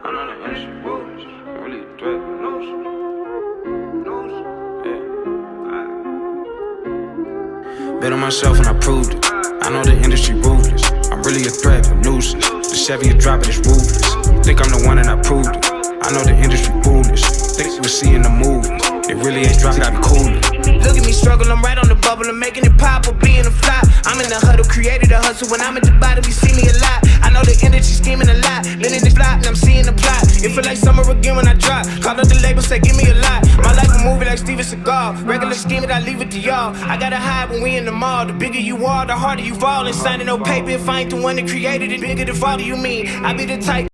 I know the industry rules, really threat news. Bet on myself and I proved it. I know the industry ruthless. I'm really a threat, a nuisance. The Chevy is dropping, it's ruthless. Think I'm the one and I proved it. I know the industry foolish. Think we see in the movies. It really ain't dropping, I be coolin'. Look at me struggle, I'm right on the bubble. I'm making it pop or being a flop. I'm in the huddle, created a hustle. When I'm at the bottom, you see me a lot. I know the industry scheming a lot. Been in this flop and I'm seeing the plot. It feel like summer again when I drop. Call up the label, say give me a lot. My life a movie like Steven Seagal. Regular scheming, I leave it to y'all. I gotta hide when we in the mall. The bigger you are, the harder you fall. And signing no paper if I ain't the one that created it. Bigger the father you mean. I be the type.